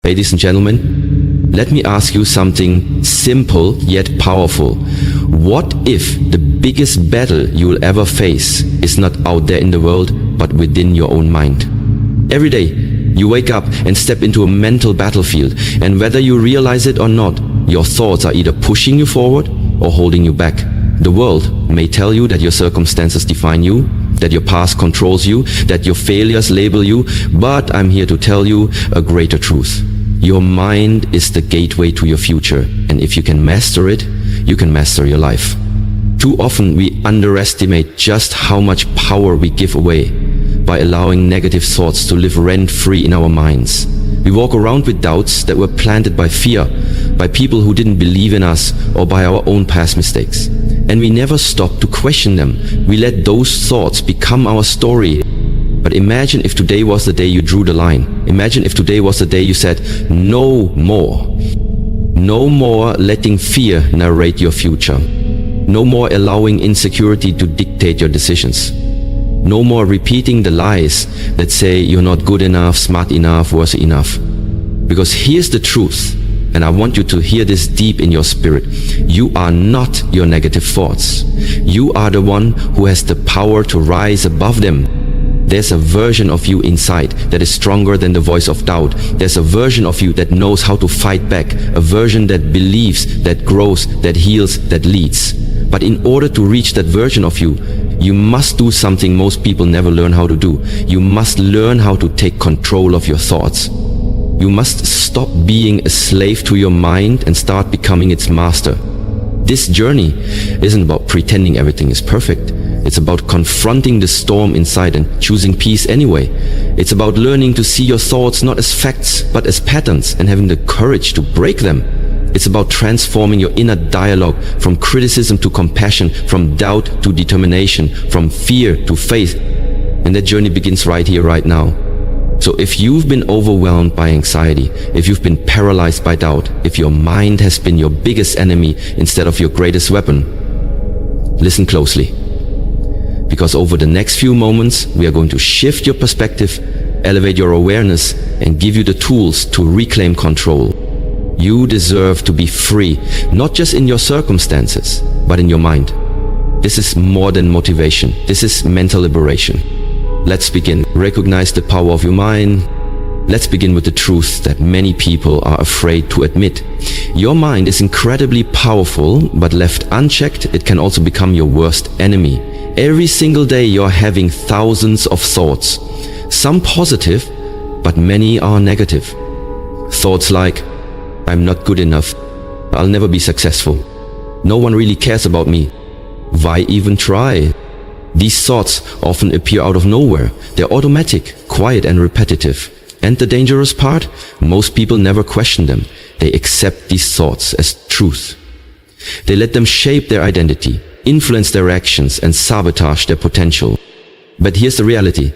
Ladies and gentlemen, let me ask you something simple yet powerful. What if the biggest battle you will ever face is not out there in the world, but within your own mind? Every day, you wake up and step into a mental battlefield, and whether you realize it or not, your thoughts are either pushing you forward or holding you back. The world may tell you that your circumstances define you, that your past controls you, that your failures label you, but I'm here to tell you a greater truth. Your mind is the gateway to your future, and if you can master it, you can master your life. Too often we underestimate just how much power we give away by allowing negative thoughts to live rent-free in our minds. We walk around with doubts that were planted by fear, by people who didn't believe in us, or by our own past mistakes. And we never stop to question them. We let those thoughts become our story. But imagine if today was the day you drew the line. Imagine if today was the day you said, no more. No more letting fear narrate your future. No more allowing insecurity to dictate your decisions. No more repeating the lies that say you're not good enough, smart enough, worthy enough. Because here's the truth, and I want you to hear this deep in your spirit. You are not your negative thoughts. You are the one who has the power to rise above them. There's a version of you inside that is stronger than the voice of doubt. There's a version of you that knows how to fight back, a version that believes, that grows, that heals, that leads. But in order to reach that version of you, you must do something most people never learn how to do. You must learn how to take control of your thoughts. You must stop being a slave to your mind and start becoming its master. This journey isn't about pretending everything is perfect. It's about confronting the storm inside and choosing peace anyway. It's about learning to see your thoughts not as facts, but as patterns, and having the courage to break them. It's about transforming your inner dialogue from criticism to compassion, from doubt to determination, from fear to faith. And that journey begins right here, right now. So if you've been overwhelmed by anxiety, if you've been paralyzed by doubt, if your mind has been your biggest enemy instead of your greatest weapon, listen closely. Because over the next few moments, we are going to shift your perspective, elevate your awareness, and give you the tools to reclaim control. You deserve to be free, not just in your circumstances, but in your mind. This is more than motivation. This is mental liberation. Let's begin. Recognize the power of your mind. Let's begin with the truth that many people are afraid to admit. Your mind is incredibly powerful, but left unchecked, it can also become your worst enemy. Every single day you're having thousands of thoughts. Some positive, but many are negative. Thoughts like, I'm not good enough. I'll never be successful. No one really cares about me. Why even try? These thoughts often appear out of nowhere. They're automatic, quiet and repetitive. And the dangerous part? Most people never question them. They accept these thoughts as truth. They let them shape their identity, influence their actions, and sabotage their potential. But here's the reality.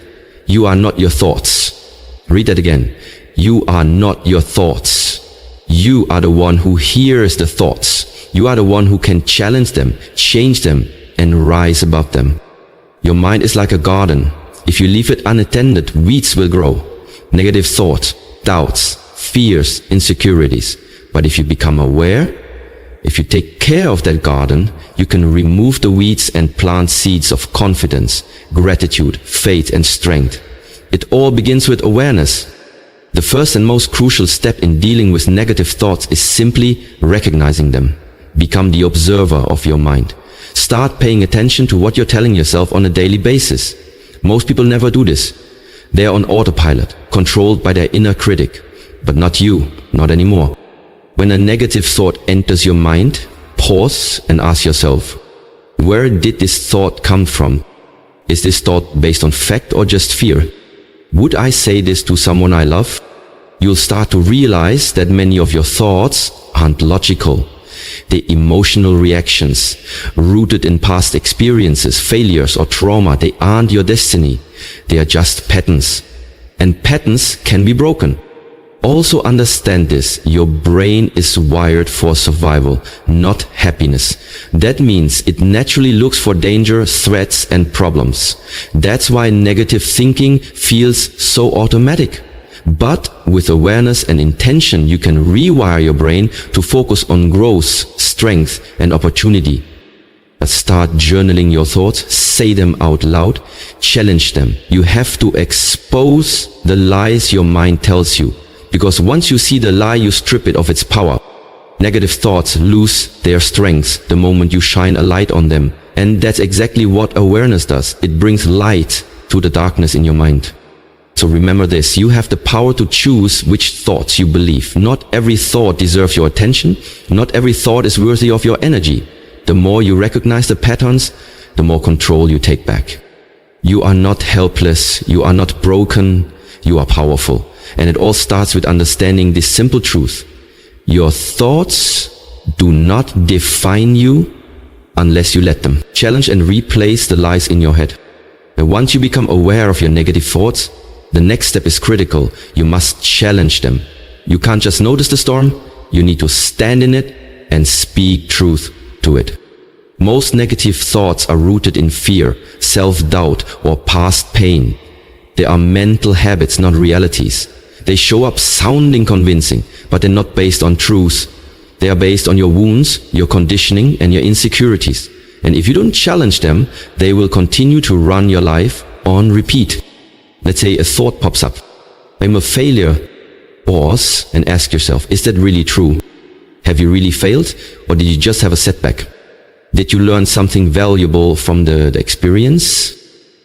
You are not your thoughts. Read that again. You are not your thoughts. You are the one who hears the thoughts. You are the one who can challenge them, change them, and rise above them. Your mind is like a garden. If you leave it unattended, weeds will grow. Negative thoughts, doubts, fears, insecurities. But if you become aware, if you take care of that garden, you can remove the weeds and plant seeds of confidence, gratitude, faith, and strength. It all begins with awareness. The first and most crucial step in dealing with negative thoughts is simply recognizing them. Become the observer of your mind. Start paying attention to what you're telling yourself on a daily basis. Most people never do this. They are on autopilot, controlled by their inner critic. But not you, not anymore. When a negative thought enters your mind, pause and ask yourself, where did this thought come from? Is this thought based on fact or just fear? Would I say this to someone I love? You'll start to realize that many of your thoughts aren't logical. They're emotional reactions, rooted in past experiences, failures, or trauma. They aren't your destiny. They are just patterns. And patterns can be broken. Also understand this, your brain is wired for survival, not happiness. That means it naturally looks for danger, threats, and problems. That's why negative thinking feels so automatic. But with awareness and intention, you can rewire your brain to focus on growth, strength, and opportunity. Start journaling your thoughts, say them out loud, challenge them. You have to expose the lies your mind tells you, because once you see the lie, you strip it of its power. Negative thoughts lose their strength the moment you shine a light on them. And that's exactly what awareness does. It brings light to the darkness in your mind. So remember this, you have the power to choose which thoughts you believe. Not every thought deserves your attention. Not every thought is worthy of your energy. The more you recognize the patterns, the more control you take back. You are not helpless. You are not broken. You are powerful. And it all starts with understanding this simple truth. Your thoughts do not define you unless you let them. Challenge and replace the lies in your head. And once you become aware of your negative thoughts, the next step is critical. You must challenge them. You can't just notice the storm. You need to stand in it and speak truth to it. Most negative thoughts are rooted in fear, self-doubt, or past pain. They are mental habits, not realities. They show up sounding convincing, but they're not based on truth. They are based on your wounds, your conditioning, and your insecurities. And if you don't challenge them, they will continue to run your life on repeat. Let's say a thought pops up. I'm a failure. Pause and ask yourself, is that really true? Have you really failed? Or did you just have a setback? Did you learn something valuable from the experience?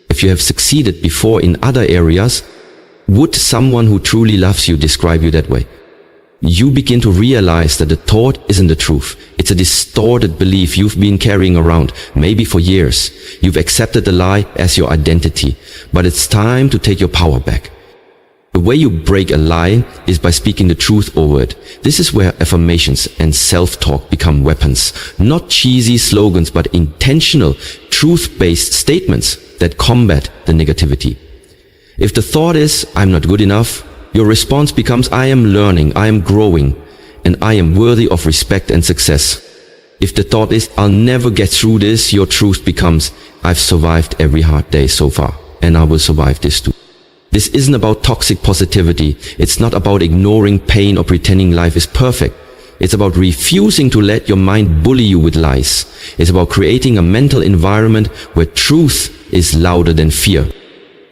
If you have succeeded before in other areas, would someone who truly loves you describe you that way? You begin to realize that the thought isn't the truth. It's a distorted belief you've been carrying around, maybe for years. You've accepted the lie as your identity, but it's time to take your power back. The way you break a lie is by speaking the truth over it. This is where affirmations and self-talk become weapons. Not cheesy slogans, but intentional, truth-based statements that combat the negativity. If the thought is, I'm not good enough, your response becomes, I am learning, I am growing, and I am worthy of respect and success. If the thought is, I'll never get through this, your truth becomes, I've survived every hard day so far, and I will survive this too. This isn't about toxic positivity. It's not about ignoring pain or pretending life is perfect. It's about refusing to let your mind bully you with lies. It's about creating a mental environment where truth is louder than fear.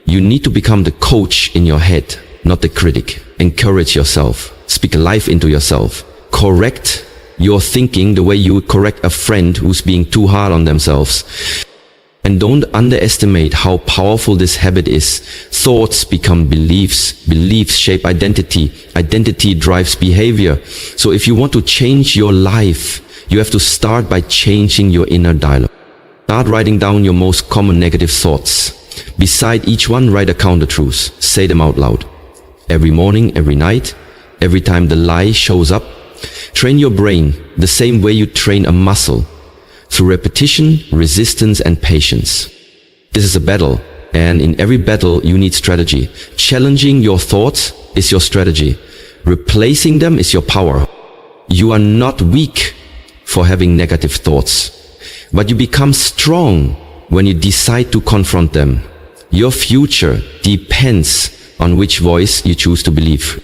You need to become the coach in your head, not the critic. Encourage yourself. Speak life into yourself. Correct your thinking the way you would correct a friend who's being too hard on themselves. And don't underestimate how powerful this habit is. Thoughts become beliefs. Beliefs shape identity. Identity drives behavior. So if you want to change your life, you have to start by changing your inner dialogue. Start writing down your most common negative thoughts. Beside each one, write a counter truth. Say them out loud. Every morning, every night, every time the lie shows up. Train your brain the same way you train a muscle. Through repetition, resistance, and patience. This is a battle, and in every battle you need strategy. Challenging your thoughts is your strategy. Replacing them is your power. You are not weak for having negative thoughts, but you become strong when you decide to confront them. Your future depends on which voice you choose to believe.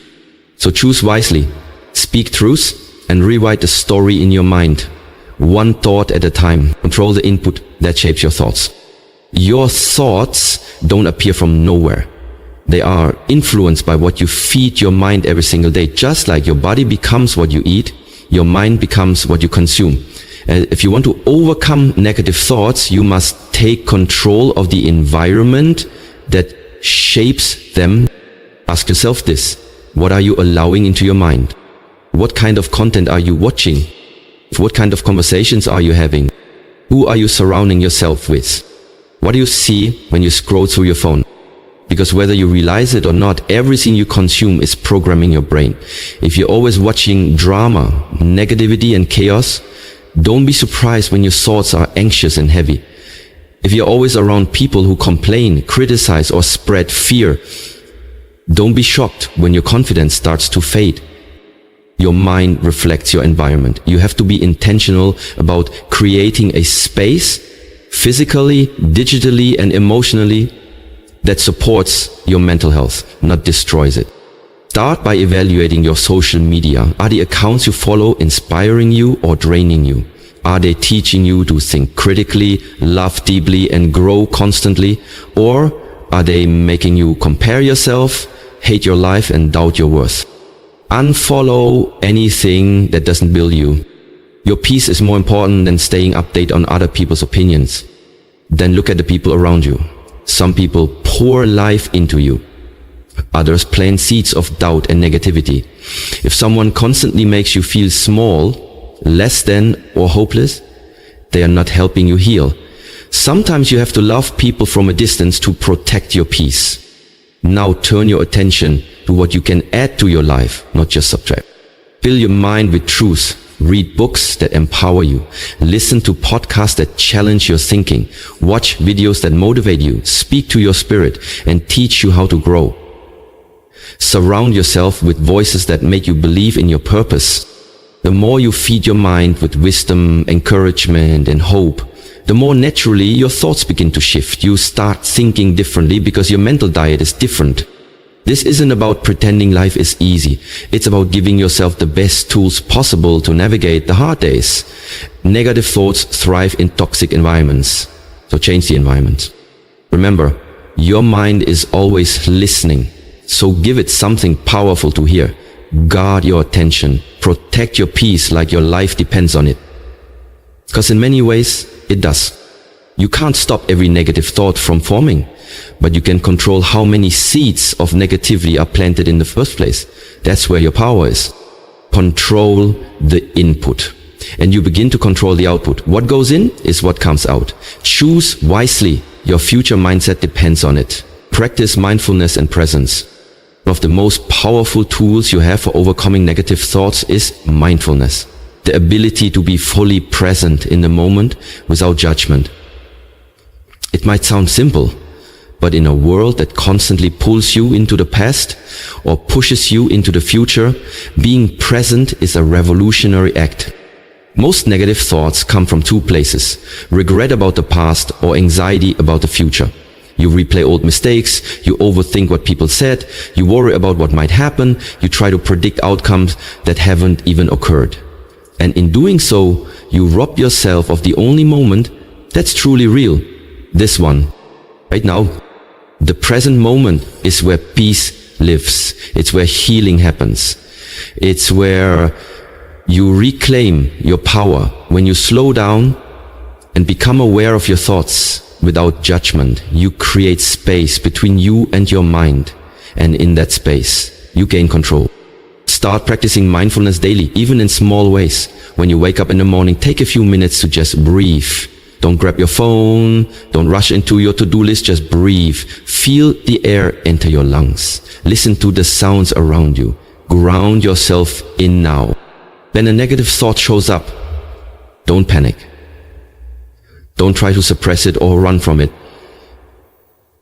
So choose wisely, speak truth, and rewrite the story in your mind. One thought at a time. Control the input that shapes your thoughts. Your thoughts don't appear from nowhere. They are influenced by what you feed your mind every single day. Just like your body becomes what you eat, your mind becomes what you consume. If you want to overcome negative thoughts, you must take control of the environment that shapes them. Ask yourself this: what are you allowing into your mind? What kind of content are you watching? What kind of conversations are you having? Who are you surrounding yourself with? What do you see when you scroll through your phone? Because whether you realize it or not, everything you consume is programming your brain. If you're always watching drama, negativity, and chaos, don't be surprised when your thoughts are anxious and heavy. If you're always around people who complain, criticize, or spread fear, don't be shocked when your confidence starts to fade. Your mind reflects your environment. You have to be intentional about creating a space, physically, digitally, and emotionally, that supports your mental health, not destroys it. Start by evaluating your social media. Are the accounts you follow inspiring you or draining you? Are they teaching you to think critically, love deeply, and grow constantly? Or are they making you compare yourself, hate your life, and doubt your worth? Unfollow anything that doesn't build you. Your peace is more important than staying updated on other people's opinions. Then look at the people around you. Some people pour life into you. Others plant seeds of doubt and negativity. If someone constantly makes you feel small, less than, or hopeless, they are not helping you heal. Sometimes you have to love people from a distance to protect your peace. Now turn your attention to what you can add to your life, not just subtract. Fill your mind with truth. Read books that empower you. Listen to podcasts that challenge your thinking. Watch videos that motivate you. Speak to your spirit and teach you how to grow. Surround yourself with voices that make you believe in your purpose. The more you feed your mind with wisdom, encouragement, and hope, the more naturally your thoughts begin to shift. You start thinking differently because your mental diet is different. This isn't about pretending life is easy. It's about giving yourself the best tools possible to navigate the hard days. Negative thoughts thrive in toxic environments. So change the environment. Remember, your mind is always listening. So give it something powerful to hear. Guard your attention. Protect your peace like your life depends on it. Because in many ways, it does. You can't stop every negative thought from forming, but you can control how many seeds of negativity are planted in the first place. That's where your power is. Control the input, and you begin to control the output. What goes in is what comes out. Choose wisely. Your future mindset depends on it. Practice mindfulness and presence. One of the most powerful tools you have for overcoming negative thoughts is mindfulness. The ability to be fully present in the moment without judgment. It might sound simple, but in a world that constantly pulls you into the past or pushes you into the future, being present is a revolutionary act. Most negative thoughts come from two places: regret about the past or anxiety about the future. You replay old mistakes, you overthink what people said, you worry about what might happen, you try to predict outcomes that haven't even occurred. And in doing so, you rob yourself of the only moment that's truly real. This one, right now. The present moment is where peace lives. It's where healing happens. It's where you reclaim your power. When you slow down and become aware of your thoughts without judgment, you create space between you and your mind. And in that space, you gain control. Start practicing mindfulness daily, even in small ways. When you wake up in the morning, take a few minutes to just breathe. Don't grab your phone. Don't rush into your to-do list. Just breathe. Feel the air enter your lungs. Listen to the sounds around you. Ground yourself in now. When a negative thought shows up, don't panic. Don't try to suppress it or run from it.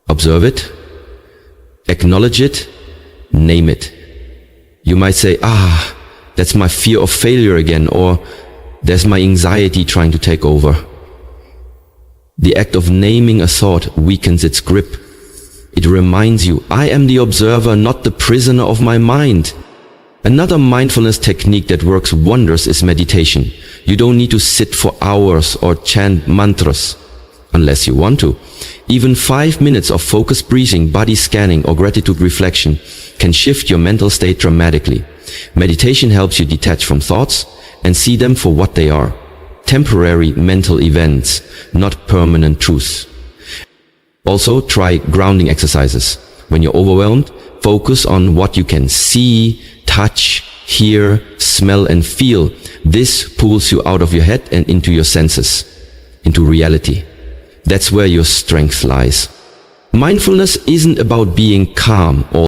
Observe it. Acknowledge it. Name it. You might say, that's my fear of failure again, or there's my anxiety trying to take over. The act of naming a thought weakens its grip. It reminds you, I am the observer, not the prisoner of my mind. Another mindfulness technique that works wonders is meditation. You don't need to sit for hours or chant mantras, unless you want to. Even 5 minutes of focused breathing, body scanning, or gratitude reflection can shift your mental state dramatically. Meditation helps you detach from thoughts and see them for what they are. Temporary mental events, not permanent truths. Also, try grounding exercises. When you're overwhelmed, focus on what you can see, touch, hear, smell, and feel. This pulls you out of your head and into your senses, into reality. That's where your strength lies. Mindfulness isn't about being calm all